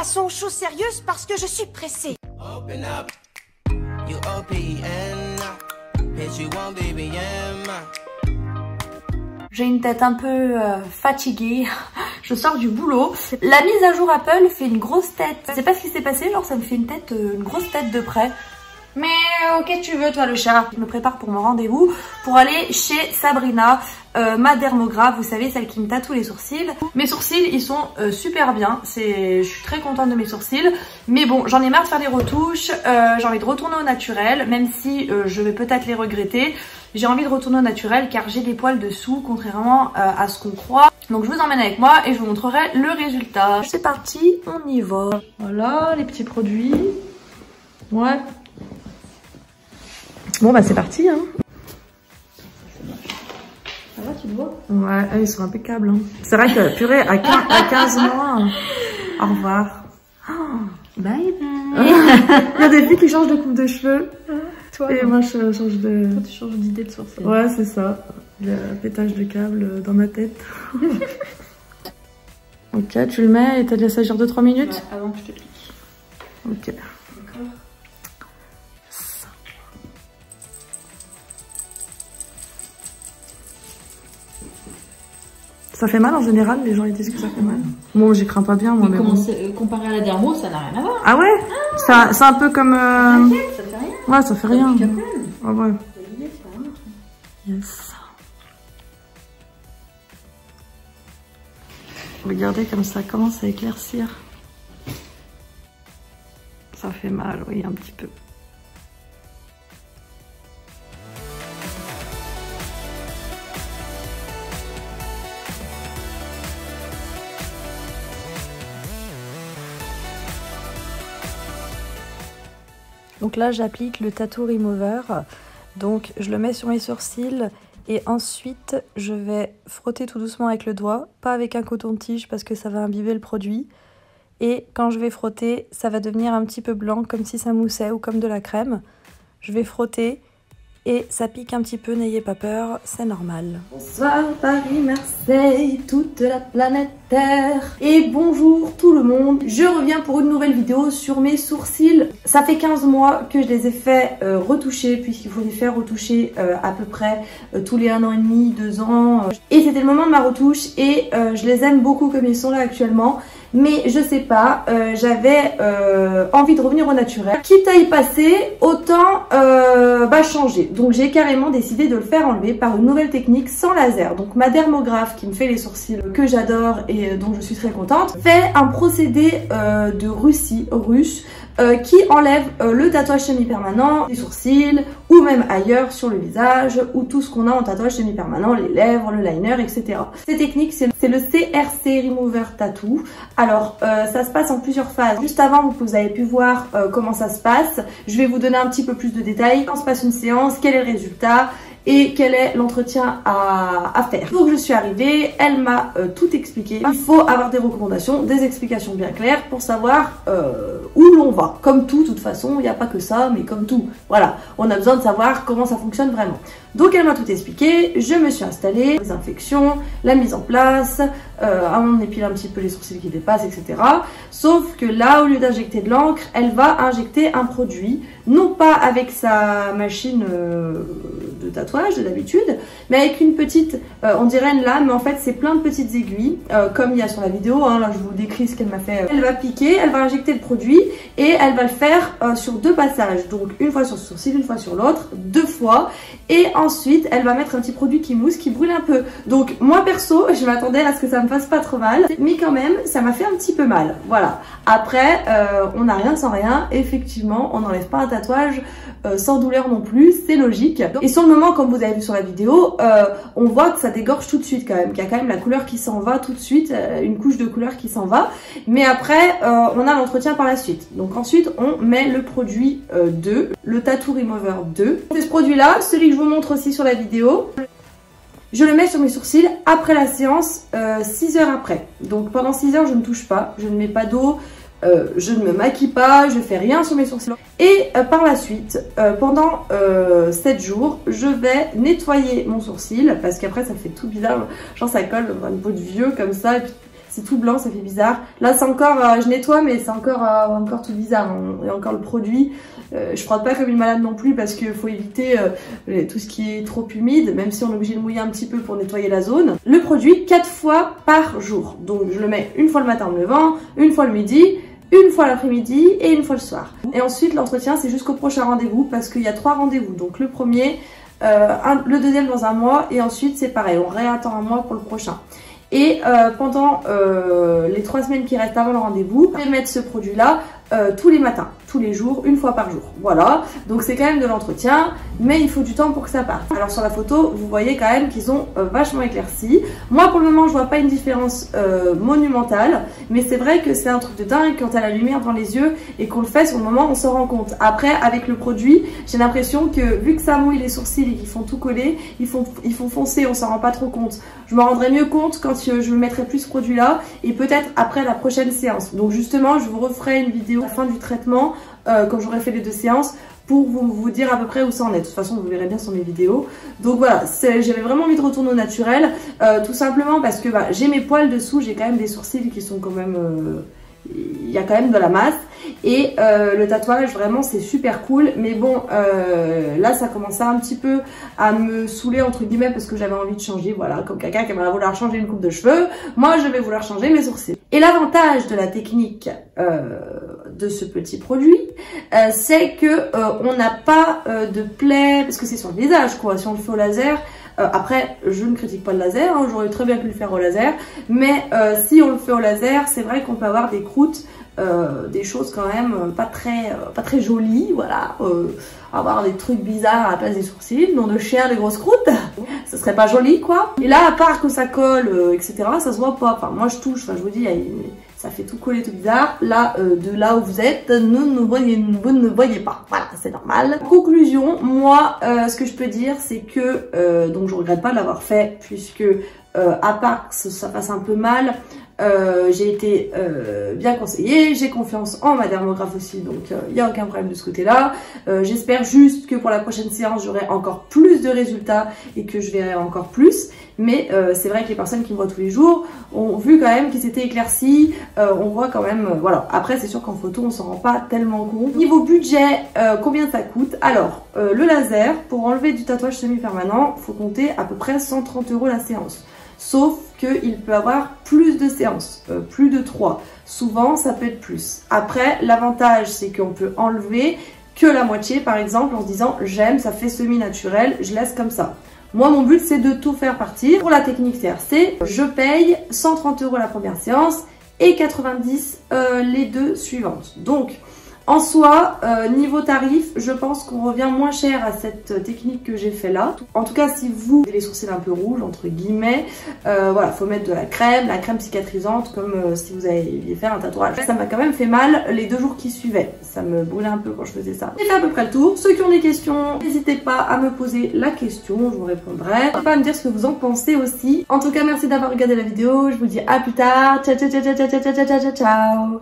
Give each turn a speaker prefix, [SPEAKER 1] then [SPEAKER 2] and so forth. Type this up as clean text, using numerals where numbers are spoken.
[SPEAKER 1] façon chose sérieuse parce que je suis pressée.
[SPEAKER 2] J'ai une tête un peu fatiguée, je sors du boulot. La mise à jour Apple fait une grosse tête. Je sais pas ce qui s'est passé, genre ça me fait une grosse tête de près. Mais ok tu veux toi le chat. Je me prépare pour mon rendez-vous pour aller chez Sabrina, ma dermographe, vous savez celle qui me tatoue les sourcils. Mes sourcils ils sont super bien, je suis très contente de mes sourcils. Mais bon j'en ai marre de faire des retouches, j'ai envie de retourner au naturel, même si je vais peut-être les regretter. J'ai envie de retourner au naturel car j'ai des poils dessous contrairement à ce qu'on croit. Donc je vous emmène avec moi et je vous montrerai le résultat. C'est parti, on y va. Voilà les petits produits. Ouais. Bon bah c'est parti hein. Ça va tu le vois? Ouais, ils sont impeccables hein. C'est vrai que purée à 15 mois. Au revoir. Oh, bye bye. Il y a des filles qui changent de coupe de cheveux. Toi, et moi je change de... Toi tu changes d'idée de sourcil. Ouais c'est ça. Le pétage de câble dans ma tête. Ok, tu le mets et t'as de laissé agir 2-3 minutes?
[SPEAKER 3] Ouais, avant que je te clique.
[SPEAKER 2] Ok.
[SPEAKER 3] D'accord.
[SPEAKER 2] Ça fait mal en général, les gens ils disent que ça fait mal. Bon, j'y crains pas bien moi. Mais bon.
[SPEAKER 3] Comparé à la dermo, ça n'a rien à voir.
[SPEAKER 2] Ah ouais? C'est un peu comme.
[SPEAKER 3] T'inquiète, ça fait rien.
[SPEAKER 2] Ouais, ça fait rien. Ah ouais. Yes. Regardez comme ça commence à éclaircir. Ça fait mal, oui, un petit peu. Donc là j'applique le Tattoo Remover, donc je le mets sur mes sourcils et ensuite je vais frotter tout doucement avec le doigt, pas avec un coton-tige parce que ça va imbiber le produit. Et quand je vais frotter, ça va devenir un petit peu blanc comme si ça moussait ou comme de la crème. Je vais frotter et ça pique un petit peu, n'ayez pas peur, c'est normal. Bonsoir Paris, Marseille, toute la planète Terre. Et bonjour tout le monde. Je reviens pour une nouvelle vidéo sur mes sourcils. Ça fait 15 mois que je les ai fait retoucher, puisqu'il faut les faire retoucher à peu près tous les 1 an et demi, 2 ans. Et c'était le moment de ma retouche et je les aime beaucoup comme ils sont là actuellement. Mais je sais pas, j'avais envie de revenir au naturel. Quitte à y passer, autant changer. Donc j'ai carrément décidé de le faire enlever par une nouvelle technique sans laser. Donc ma dermographe qui me fait les sourcils que j'adore et dont je suis très contente, fait un procédé de Russie, russe, qui enlève le tatouage semi-permanent, les sourcils ou même ailleurs sur le visage ou tout ce qu'on a en tatouage semi-permanent, les lèvres, le liner, etc. Cette technique c'est le CRC Remover Tattoo. Alors ça se passe en plusieurs phases. Juste avant vous avez pu voir comment ça se passe. Je vais vous donner un petit peu plus de détails. Quand se passe une séance, quel est le résultat et quel est l'entretien à faire. Donc je suis arrivée, elle m'a tout expliqué. Il faut avoir des recommandations, des explications bien claires pour savoir où l'on va. Comme tout, de toute façon, il n'y a pas que ça, mais comme tout. Voilà, on a besoin de savoir comment ça fonctionne vraiment. Donc elle m'a tout expliqué, je me suis installée, les infections, la mise en place, on épile un petit peu les sourcils qui dépassent, etc. Sauf que là, au lieu d'injecter de l'encre, elle va injecter un produit, non pas avec sa machine de tatouage de d'habitude, mais avec une petite, on dirait une lame, mais en fait c'est plein de petites aiguilles, comme il y a sur la vidéo, hein, là je vous décris ce qu'elle m'a fait. Elle va piquer, elle va injecter le produit et elle va le faire sur 2 passages, donc une fois sur le sourcil, une fois sur l'autre, 2 fois, et ensuite elle va mettre un petit produit qui mousse, qui brûle un peu. Donc moi perso, je m'attendais à ce que ça me fasse pas trop mal, mais quand même ça m'a fait un petit peu mal, voilà. Après, on n'a rien sans rien, effectivement, on n'enlève pas un tatouage sans douleur non plus, c'est logique. Et sur le moment, comme vous avez vu sur la vidéo, on voit que ça dégorge tout de suite quand même, qu'il y a quand même la couleur qui s'en va tout de suite, une couche de couleur qui s'en va. Mais après, on a l'entretien par la suite. Donc ensuite, on met le produit 2, le Tattoo Remover 2. C'est ce produit-là, celui que je vous montre aussi sur la vidéo. Je le mets sur mes sourcils après la séance, 6 heures après. Donc pendant 6 heures, je ne touche pas, je ne mets pas d'eau, je ne me maquille pas, je fais rien sur mes sourcils. Et par la suite, pendant 7 jours, je vais nettoyer mon sourcil parce qu'après ça fait tout bizarre, genre ça colle dans une peau de vieux comme ça. Et puis,
[SPEAKER 4] c'est tout blanc, ça fait bizarre. Là c'est encore, je nettoie mais c'est encore tout bizarre, il y a encore le produit. Je frotte pas comme une malade non plus parce qu'il faut éviter tout ce qui est trop humide, même si on est obligé de mouiller un petit peu pour nettoyer la zone. Le produit 4 fois par jour, donc je le mets une fois le matin en me levant, une fois le midi, une fois l'après-midi et une fois le soir. Et ensuite l'entretien c'est jusqu'au prochain rendez-vous parce qu'il y a 3 rendez-vous. Donc le premier, le deuxième dans un mois et ensuite c'est pareil, on réattend un mois pour le prochain. Et pendant les 3 semaines qui restent avant le rendez-vous, je vais mettre ce produit là tous les matins, tous les jours, une fois par jour. Voilà, donc c'est quand même de l'entretien, mais il faut du temps pour que ça parte. Alors sur la photo, vous voyez quand même qu'ils ont vachement éclairci. Moi pour le moment, je vois pas une différence monumentale, mais c'est vrai que c'est un truc de dingue quand t'as la lumière dans les yeux et qu'on le fait sur le moment, on s'en rend compte. Après, avec le produit, j'ai l'impression que vu que ça mouille les sourcils et qu'ils font tout coller, ils font foncer, on s'en rend pas trop compte. Je m'en rendrai mieux compte quand je mettrai plus ce produit là et peut-être après la prochaine séance. Donc justement, je vous referai une vidéo à la fin du traitement quand j'aurai fait les 2 séances pour vous dire à peu près où ça en est. De toute façon, vous verrez bien sur mes vidéos. Donc voilà, j'avais vraiment envie de retourner au naturel, tout simplement parce que j'ai mes poils dessous, j'ai quand même des sourcils qui sont quand même... il y a quand même de la masse et le tatouage vraiment c'est super cool, mais bon là ça commençait un petit peu à me saouler entre guillemets parce que j'avais envie de changer, voilà, comme quelqu'un qui aimerait vouloir changer une coupe de cheveux, moi je vais vouloir changer mes sourcils. Et l'avantage de la technique de ce petit produit, c'est que on n'a pas de plaie, parce que c'est sur le visage quoi, si on le fait au laser. Après, je ne critique pas le laser, hein, j'aurais très bien pu le faire au laser, mais si on le fait au laser, c'est vrai qu'on peut avoir des croûtes, des choses quand même pas très jolies, voilà, avoir des trucs bizarres à la place des sourcils, nom de chien, des grosses croûtes, ça serait pas joli quoi. Et là, à part que ça colle, etc., ça se voit pas. Enfin, moi je touche, enfin je vous dis, ça fait tout coller, tout bizarre. Là, de là où vous êtes, vous ne voyez pas. Voilà, c'est normal. En conclusion, moi, ce que je peux dire, c'est que, donc je regrette pas de l'avoir fait, puisque, à part que ça fasse un peu mal, j'ai été bien conseillée, j'ai confiance en ma dermographe aussi, donc il n'y a aucun problème de ce côté-là. J'espère juste que pour la prochaine séance, j'aurai encore plus de résultats et que je verrai encore plus. Mais c'est vrai que les personnes qui me voient tous les jours ont vu quand même qu'ils s'étaient éclaircis, on voit quand même, voilà. Après c'est sûr qu'en photo on s'en rend pas tellement compte. Niveau budget, combien ça coûte? Alors, le laser, pour enlever du tatouage semi-permanent, faut compter à peu près 130 € la séance. Sauf qu'il peut avoir plus de séances, plus de 3. Souvent, ça peut être plus. Après, l'avantage, c'est qu'on peut enlever que la moitié, par exemple, en se disant « j'aime, ça fait semi-naturel, je laisse comme ça ». Moi, mon but, c'est de tout faire partir. Pour la technique CRC, je paye 130 € la première séance et 90 les 2 suivantes. Donc, en soi, niveau tarif, je pense qu'on revient moins cher à cette technique que j'ai fait là. En tout cas, si vous avez les sourcils un peu rouges, entre guillemets, voilà, faut mettre de la crème cicatrisante, comme si vous alliez faire un tatouage. Ça m'a quand même fait mal les 2 jours qui suivaient. Ça me brûlait un peu quand je faisais ça. J'ai fait à peu près le tour. Ceux qui ont des questions, n'hésitez pas à me poser la question, je vous répondrai. N'hésitez pas à me dire ce que vous en pensez aussi. En tout cas, merci d'avoir regardé la vidéo. Je vous dis à plus tard. Ciao, ciao, ciao, ciao, ciao, ciao, ciao, ciao, ciao.